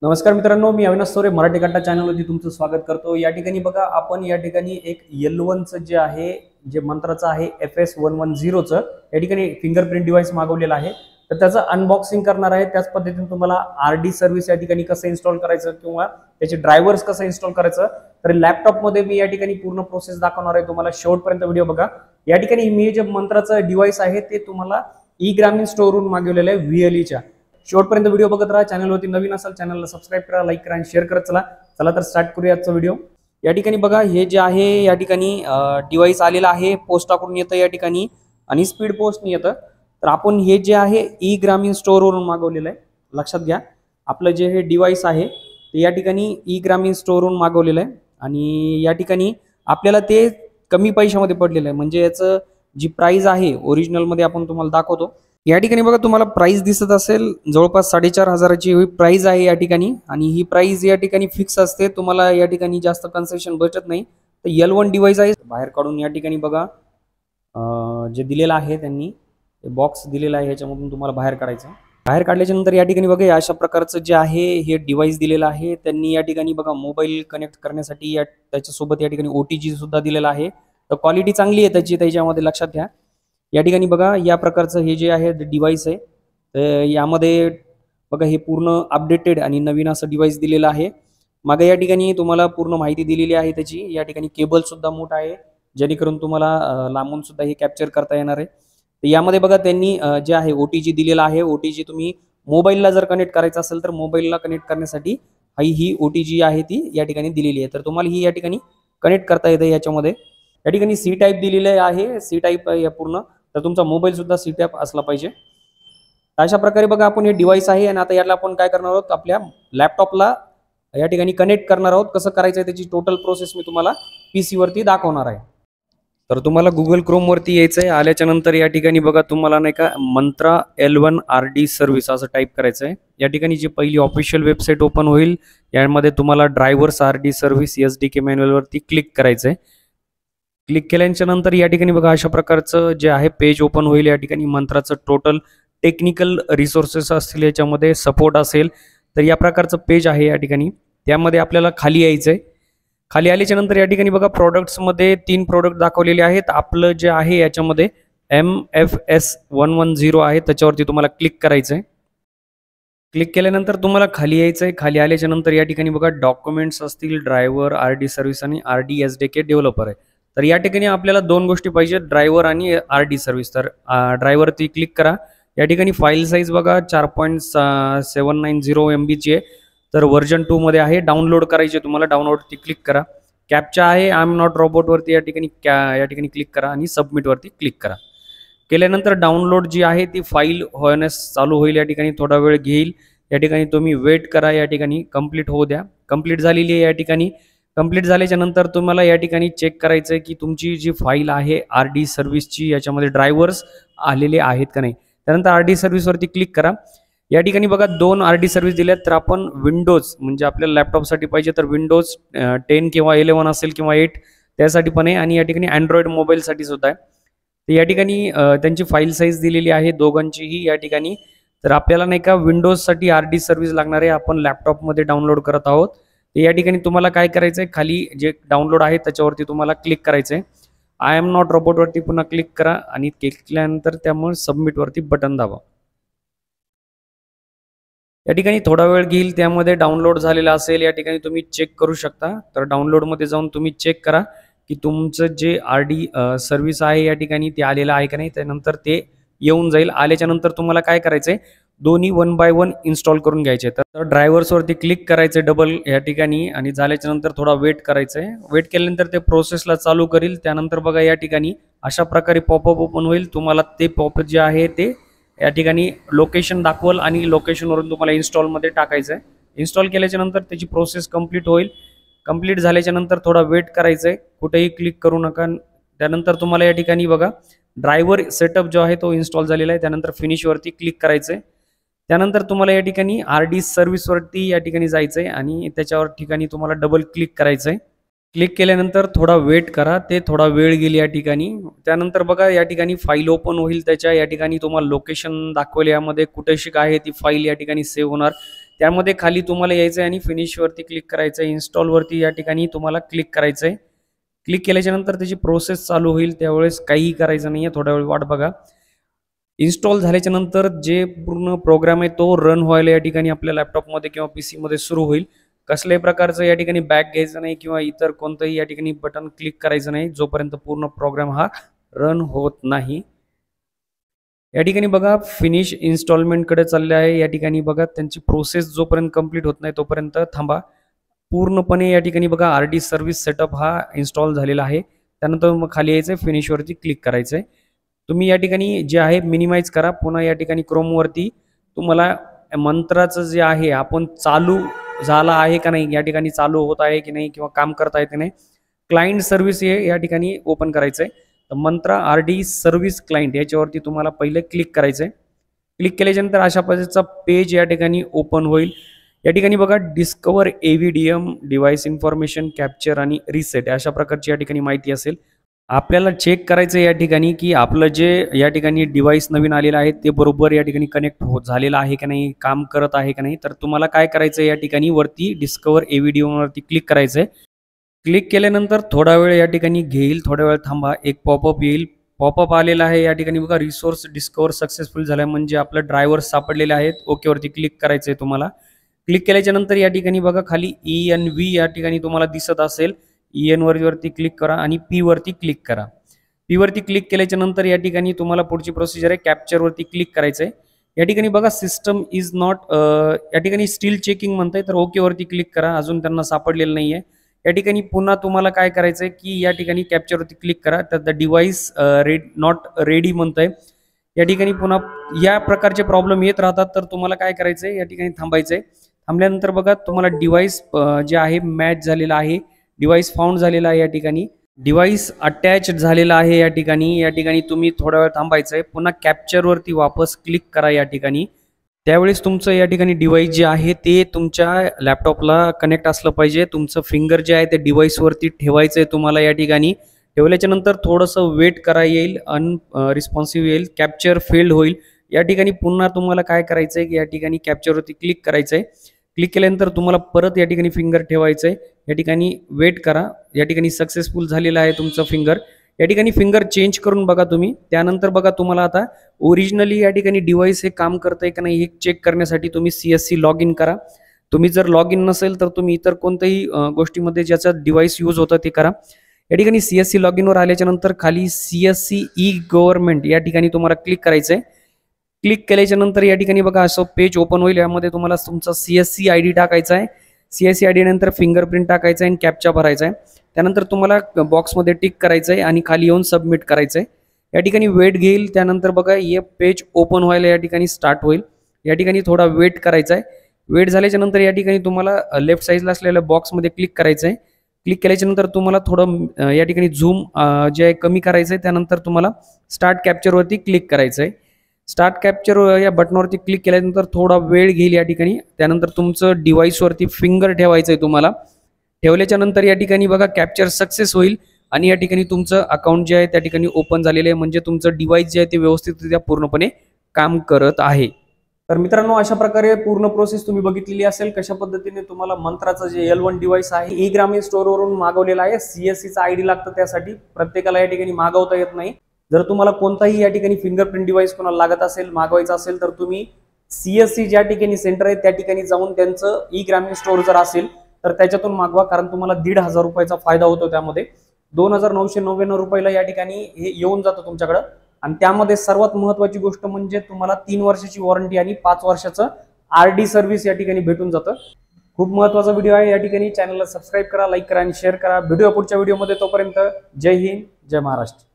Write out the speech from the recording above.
नमस्कार मित्रांनो, मी अविनाश सोरे मराठी कट्टा चॅनलवरती तुमचं स्वागत करतो। या ठिकाणी बघा, आपण या ठिकाणी एक L1चं जे आहे, जे मंत्राचं आहे FS110चं या ठिकाणी फिंगरप्रिंट डिव्हाइस मागवलेलं आहे। तर त्याचं अनबॉक्सिंग करणार आहे। त्याच पद्धतीने तुम्हाला RD सर्व्हिस या ठिकाणी कसं इन्स्टॉल करायचं किंवा त्याचे ड्रायव्हर्स कसं इन्स्टॉल करायचं, तर लॅपटॉपमध्ये मी या ठिकाणी पूर्ण प्रोसेस दाखवणार आहे। तुम्हाला शेवटपर्यंत व्हिडिओ बघा। या ठिकाणी मी जे मंत्राचं डिव्हाइस आहे ते तुम्हाला ई-ग्रामीण स्टोअरवरून मागवलेलं आहे VLEच्या। शेवटपर्यंत व्हिडिओ बघत राहा। चॅनलवरती नवीन असाल चॅनलला सबस्क्राइब करा, लाईक करा आणि शेअर करत चला। चला तर स्टार्ट करूया आजचा व्हिडिओ। या ठिकाणी बघा, हे जे आहे या ठिकाणी डिव्हाइस आलेला आहे, पोस्टाकडून येतं या ठिकाणी आणि स्पीड पोस्टने येतं। तर आपण हे जे आहे ई-ग्रामीण स्टोअरवरून मागवलेलं आहे। लक्षात घ्या, आपलं जे हे डिव्हाइस आहे ते या ठिकाणी ई-ग्रामीण स्टोअरवरून मागवलेलं आहे आणि या ठिकाणी आपल्याला ते कमी पैशामध्ये पडलेलं आहे। म्हणजे याचं जी प्राइस आहे ओरिजिनल मध्ये आपण तुम्हाला दाखवतो। या ठिकाणी बघा, तुम्हाला प्राइस दिसत असेल, जवळपास 4,500ची ही प्राइस आहे या ठिकाणी आणि ही प्राइस या ठिकाणी फिक्स असते। तुम्हाला या ठिकाणी जास्त कन्सेशन भेटत नाही। तर L1 डिव्हाइस आहे, बाहेर काढून या ठिकाणी बघा जे दिलेलं आहे त्यांनी बॉक्स दिलेला आहे, ह्याच्यामधून तुम्हाला बाहेर काढायचं। बाहेर काढल्याच्या नंतर या ठिकाणी बघा, अशा प्रकारचं जे आहे हे डिव्हाइस दिलेलं आहे त्यांनी। या ठिकाणी बघा, मोबाईल कनेक्ट करण्यासाठी त्याच्यासोबत या ठिकाणी OTG सुद्धा दिलेला आहे। तर क्वालिटी चांगली आहे त्याच्यामध्ये, लक्षात घ्या। या ठिकाणी बघा, या प्रकारचं हे जे आहे डिव्हाइस आहे, तर यामध्ये बघा हे पूर्ण अपडेटेड आणि नवीन असं डिव्हाइस दिलेलं आहे। मागे या ठिकाणी तुम्हाला पूर्ण माहिती दिलेली आहे त्याची। या ठिकाणी केबल सुद्धा मोठा आहे, जेणेकरून तुम्हाला लांबून सुद्धा हे कॅप्चर करता येणार आहे। तर यामध्ये बघा, त्यांनी जे आहे OTG दिलेला आहे। OTG तुम्ही मोबाईलला जर कनेक्ट करायचं असेल तर मोबाईलला कनेक्ट करण्यासाठी ही OTG आहे ती या ठिकाणी दिलेली आहे। तर तुम्हाला ही या ठिकाणी कनेक्ट करता येते याच्यामध्ये। या ठिकाणी C टाईप दिलेलं आहे, C टाईप या पूर्ण, तर तुमचा मोबाईल सुद्धा C टाईप असला पाहिजे। अशा प्रकारे बघा, आपण हे डिव्हाइस आहे आणि आता याला आपण काय करणार आहोत, आपल्या लॅपटॉपला या ठिकाणी कनेक्ट करणार आहोत। कसं करायचं त्याची टोटल प्रोसेस मी तुम्हाला PC वरती दाखवणार आहे। तर तुम्हाला Google Chrome वरती यायचं आहे। आल्याच्या नंतर या ठिकाणी बघा, तुम्हाला नाही का मंत्रा L1 RD सर्व्हिस असं टाईप करायचं आहे। या ठिकाणी जी पहिली ऑफिशियल वेबसाईट ओपन होईल, यामध्ये तुम्हाला drivers RD service SDK manual वरती क्लिक करायचं आहे। क्लिक केल्याच्या नंतर या ठिकाणी बघा, अशा प्रकारचं जे आहे पेज ओपन होईल। या ठिकाणी मंत्राचं टोटल टेक्निकल रिसोर्सेस असतील, याच्यामध्ये सपोर्ट असेल, तर या प्रकारचं पेज आहे या ठिकाणी। त्यामध्ये आपल्याला खाली यायचं आहे। खाली आल्याच्या नंतर या ठिकाणी बघा, प्रोडक्ट्समध्ये 3 प्रोडक्ट दाखवलेले आहेत। आपलं जे आहे याच्यामध्ये MFS110 आहे, त्याच्यावरती तुम्हाला क्लिक करायचं आहे। क्लिक केल्यानंतर तुम्हाला खाली यायचं आहे। खाली आल्याच्या नंतर या ठिकाणी बघा, डॉक्युमेंट्स असतील, ड्रायव्हर, RD सर्व्हिस आणि RD SDK डेव्हलपर आहे। तर या ठिकाणी आपल्याला 2 गोष्टी पाहिजेत, ड्रायव्हर आणि RD सर्व्हिस। तर ड्रायव्हरवरती क्लिक करा। या ठिकाणी फाईल साईज बघा 4.790 MB ची आहे। तर व्हर्जन 2 मध्ये आहे। डाउनलोड करायचे तुम्हाला, डाउनलोडवरती क्लिक करा। कॅप्चा आहे आय एम नॉट रोबोट वरती या ठिकाणी क्लिक करा आणि सबमिट वरती क्लिक करा। केल्यानंतर डाउनलोड जी आहे ती फाईल होण्यास चालू होईल। या ठिकाणी थोडा वेळ घेईल, या ठिकाणी तुम्ही वेट करा। या ठिकाणी कंप्लीट होऊ द्या। कंप्लीट झालेली आहे। या ठिकाणी कंप्लीट झाल्याच्या नंतर तुम्हाला या ठिकाणी चेक करायचं आहे की तुमची जी फाईल आहे RD सर्व्हिसची, याच्यामध्ये ड्रायव्हर्स आलेले आहेत का नाही। त्यानंतर RD सर्व्हिसवरती क्लिक करा। या ठिकाणी बघा, 2 RD सर्व्हिस दिल्यात। तर आपण विंडोज, म्हणजे आपल्याला लॅपटॉपसाठी पाहिजे तर विंडोज 10 किंवा 11 असेल किंवा 8 त्यासाठी पण आहे आणि या ठिकाणी अँड्रॉइड मोबाईलसाठी सुद्धा आहे। तर या ठिकाणी त्यांची फाईल साईज दिलेली आहे दोघांचीही या ठिकाणी। तर आपल्याला नाही का विंडोजसाठी RD सर्व्हिस लागणार आहे, आपण लॅपटॉपमध्ये डाउनलोड करत आहोत। तर या ठिकाणी तुम्हाला काय करायचं आहे, खाली जे डाउनलोड आहे त्याच्यावरती तुम्हाला क्लिक करायचं आहे। आय एम नॉट रोबोटवरती पुन्हा क्लिक करा आणि क्लिक केल्यानंतर त्यामुळे सबमिटवरती बटन दाबा। या ठिकाणी थोडा वेळ घेईल, त्यामध्ये डाउनलोड झालेला असेल, या ठिकाणी तुम्ही चेक करू शकता। तर डाउनलोडमध्ये जाऊन तुम्ही चेक करा की तुमचं जे RD सर्व्हिस आहे या ठिकाणी ते आलेलं आहे का नाही। त्यानंतर ते येऊन जाईल। आल्याच्या नंतर तुम्हाला काय करायचंय, दोन्ही 1 बाय 1 इन्स्टॉल करून घ्यायचे। तर ड्रायव्हर्सवरती क्लिक करायचं डबल या ठिकाणी आणि झाल्याच्या नंतर थोडा वेट करायचंय। वेट केल्यानंतर ते प्रोसेसला चालू करील। त्यानंतर बघा, या ठिकाणी अशा प्रकारे पॉपअप ओपन होईल। तुम्हाला ते पॉपअप जे आहे ते या ठिकाणी लोकेशन दाखवल आणि लोकेशनवरून तुम्हाला इन्स्टॉलमध्ये टाकायचं आहे। इन्स्टॉल केल्याच्या नंतर त्याची प्रोसेस कंप्लीट होईल। कंप्लीट झाल्याच्या नंतर थोडा वेट करायचं आहे, कुठेही क्लिक करू नका। त्यानंतर तुम्हाला या ठिकाणी बघा, ड्रायव्हर सेटअप जो आहे तो इन्स्टॉल झालेला आहे। त्यानंतर फिनिशवरती क्लिक करायचं आहे। त्यानंतर तुम्हाला या ठिकाणी RD सर्व्हिसवरती या ठिकाणी जायचं आहे आणि त्याच्यावर ठिकाणी तुम्हाला डबल क्लिक करायचं आहे। क्लिक केल्यानंतर थोडा वेट करा, ते थोडा वेळ गेली या ठिकाणी। त्यानंतर बघा, या ठिकाणी फाईल ओपन होईल। त्याच्या या ठिकाणी तुम्हाला लोकेशन दाखवले, यामध्ये कुठेशी आहे ती फाईल या ठिकाणी सेव्ह होणार। त्यामध्ये खाली तुम्हाला यायचं आहे आणि फिनिशवरती क्लिक करायचं आहे. इन्स्टॉलवरती या ठिकाणी तुम्हाला क्लिक करायचं आहे. क्लिक केल्याच्या नंतर त्याची प्रोसेस चालू होईल, त्यावेळेस काहीही करायचं नाही आहे, थोडा वेळ वाट बघा. इन्स्टॉल झाल्याच्या नंतर जे पूर्ण प्रोग्राम आहे तो रन व्हायला या ठिकाणी आपल्या लॅपटॉपमध्ये किंवा पीसीमध्ये सुरू होईल. कसल्याही प्रकारचं या ठिकाणी बॅक घ्यायचं नाही किंवा इतर कोणतंही या ठिकाणी बटन क्लिक करायचं नाही जोपर्यंत पूर्ण प्रोग्राम हा रन होत नाही. या ठिकाणी बघा फिनिश इन्स्टॉलमेंटकडे चालले आहे. या ठिकाणी बघा त्यांची प्रोसेस जोपर्यंत कंप्लीट होत नाही तोपर्यंत थांबा. पूर्णपणे या ठिकाणी बघा RD सर्व्हिस सेटअप हा इन्स्टॉल झालेला आहे. त्यानंतर मग खाली यायचं आहे, फिनिशवरती क्लिक करायचं आहे. तुम्ही या ठिकाणी जे आहे मिनिमाइज करा. पुन्हा या ठिकाणी क्रोमवरती तुम्हाला मंत्राचं जे आहे आपण चालू झाला आहे का नाही, या ठिकाणी चालू होत आहे की नाही किंवा काम करता येते नाही, क्लायंट सर्व्हिस हे या ठिकाणी ओपन करायचं आहे. तर मंत्रा RD सर्व्हिस क्लायंट याच्यावरती तुम्हाला पहिले क्लिक करायचं आहे. क्लिक केल्याच्यानंतर अशा पद्धतीचा पेज या ठिकाणी ओपन होईल. या ठिकाणी बघा डिस्कवर AVDM डिव्हाइस इन्फॉर्मेशन कॅप्चर आणि रिसेट अशा प्रकारची या ठिकाणी माहिती असेल. आपल्याला चेक करायचं या ठिकाणी की आपलं जे या ठिकाणी डिव्हाइस नवीन आलेलं आहे ते बरोबर या ठिकाणी कनेक्ट झालेलं आहे की नाही, काम करत आहे की नाही. तर तुम्हाला काय करायचं या ठिकाणी वरती डिस्कवर AVDM वरती क्लिक करायचं आहे. क्लिक केल्यानंतर थोडा वेळ या ठिकाणी घेईल, थोडा वेळ थांबा, एक पॉपअप येईल. पॉपअप आलेला आहे या ठिकाणी बघा रिसोर्स डिस्कवर सक्सेसफुल झाला आहे, म्हणजे आपलं ड्रायव्हर सापडलेले आहेत. ओके वरती क्लिक करायचं आहे तुम्हाला. क्लिक केल्याच्या नंतर या ठिकाणी बघा खाली ENV या ठिकाणी तुम्हाला दिसत असेल. EN वरती क्लिक करा आणि P वरती क्लिक करा. P वरती क्लिक केल्याच्या नंतर या ठिकाणी तुम्हाला पुढची प्रोसिजर आहे कॅप्चर वरती क्लिक करायचं आहे. या ठिकाणी बघा सिस्टम इज नॉट या ठिकाणी स्टील चेकिंग म्हणताय, तर ओके वरती क्लिक करा. अजून त्यांना सापडलेलं नाहीये. या ठिकाणी पुन्हा तुम्हाला काय करायचं आहे की या ठिकाणी कॅप्चरवरती क्लिक करा. तर द डिव्हाइस नॉट रेडी म्हणतंय. या ठिकाणी पुन्हा या प्रकारचे प्रॉब्लेम येत राहतात, तर तुम्हाला काय करायचं आहे या ठिकाणी थांबायचं आहे. थांबल्यानंतर बघा तुम्हाला डिव्हाइस जे आहे मॅच झालेला आहे, डिव्हाइस फाउंड झालेला आहे. या ठिकाणी डिव्हाइस अटॅच झालेला आहे. या ठिकाणी तुम्ही थोडा वेळ थांबायचं आहे. पुन्हा कॅप्चरवरती वापस क्लिक करा या ठिकाणी. त्यावेळेस तुमचं या ठिकाणी डिव्हाइस जे आहे ते तुमच्या लॅपटॉपला कनेक्ट असलं पाहिजे. तुमचं फिंगर जे आहे ते डिव्हाइसवरती ठेवायचं आहे तुम्हाला. या ठिकाणी ठेवल्याच्या नंतर थोडंसं वेट करा, येईल रिस्पॉन्सिव्ह येईल, कॅप्चर फेल्ड होईल. या ठिकाणी पुन्हा तुम्हाला काय करायचं आहे की या ठिकाणी कॅप्चरवरती क्लिक करायचं आहे. क्लिक केल्यानंतर तुम्हाला परत या ठिकाणी फिंगर ठेवायचं आहे. या ठिकाणी वेट करा. या ठिकाणी सक्सेसफुल झालेलं आहे तुमचं फिंगर. या ठिकाणी फिंगर चेंज करून बघा तुम्ही. त्यानंतर बघा तुम्हाला आता ओरिजिनली या ठिकाणी डिव्हाइस हे काम करतंय का नाही हे चेक करण्यासाठी तुम्ही CSC लॉग इन करा. तुम्ही जर लॉग इन नसेल तर तुम्ही इतर कोणत्याही गोष्टीमध्ये ज्याचा डिव्हाइस यूज होतं ते करा. या ठिकाणी CSC लॉग इनवर आल्याच्या नंतर खाली CSC e-गव्हर्नमेंट या ठिकाणी तुम्हाला क्लिक करायचं आहे. क्लिक केल्याच्या नंतर या ठिकाणी बघा असं पेज ओपन होईल. यामध्ये तुम्हाला तुमचा CSC ID टाकायचा आहे. CSC ID नंतर फिंगरप्रिंट टाकायचा आहे आणि कॅप्चा भरायचा आहे. त्यानंतर तुम्हाला बॉक्समध्ये टिक करायचं आहे आणि खाली येऊन सबमिट करायचं आहे. या ठिकाणी वेट घेईल. त्यानंतर बघा हे पेज ओपन व्हायला या ठिकाणी स्टार्ट होईल. या ठिकाणी थोडा वेट करायचा आहे. वेट झाल्याच्या नंतर या ठिकाणी तुम्हाला लेफ्ट साईडला असलेल्या बॉक्समध्ये क्लिक करायचं आहे. क्लिक केल्याच्या नंतर तुम्हाला थोडं या ठिकाणी झूम जे आहे कमी करायचं आहे. त्यानंतर तुम्हाला स्टार्ट कॅप्चरवरती क्लिक करायचं आहे. स्टार्ट कॅप्चर या बटनवरती क्लिक केल्यानंतर थोडा वेळ घेईल या ठिकाणी. त्यानंतर तुमचं डिव्हाइसवरती फिंगर ठेवायचं आहे तुम्हाला. ठेवल्याच्या नंतर या ठिकाणी बघा कॅप्चर सक्सेस होईल आणि या ठिकाणी तुमचं अकाउंट जे आहे त्या ठिकाणी ओपन झालेलं आहे, म्हणजे तुमचं डिव्हाइस जे आहे ते व्यवस्थितरित्या पूर्णपणे काम करत आहे. तर मित्रांनो अशा प्रकारे पूर्ण प्रोसेस तुम्ही बघितलेली असेल, कशा पद्धतीने तुम्हाला मंत्राचं जे L1 डिव्हाइस आहे ई-ग्रामीण स्टोअरवरून मागवलेलं आहे. CSCचा ID लागतं, त्यासाठी प्रत्येकाला या ठिकाणी मागवता येत नाही. जर तुम्हाला कोणताही या ठिकाणी फिंगरप्रिंट डिव्हाइस कोणाला लागत असेल, मागवायचा असेल, तर तुम्ही CSC ज्या ठिकाणी सेंटर आहे त्या ठिकाणी जाऊन त्यांचं ई-ग्रामीण स्टोअर जर असेल तर त्याच्यातून मागवा, कारण तुम्हाला 1,500 रुपयाचा फायदा होतो. त्यामध्ये 2,999 रुपयाला या ठिकाणी हे येऊन जातं तुमच्याकडं. आणि त्यामध्ये सर्वात महत्त्वाची गोष्ट म्हणजे तुम्हाला 3 वर्षाची वॉरंटी आणि 5 वर्षाचं RD सर्व्हिस या ठिकाणी भेटून जातं. खूप महत्त्वाचा व्हिडिओ आहे. या ठिकाणी चॅनलला सबस्क्राईब करा, लाईक करा आणि शेअर करा. भेटूया पुढच्या व्हिडिओमध्ये. तोपर्यंत जय हिंद, जय महाराष्ट्र.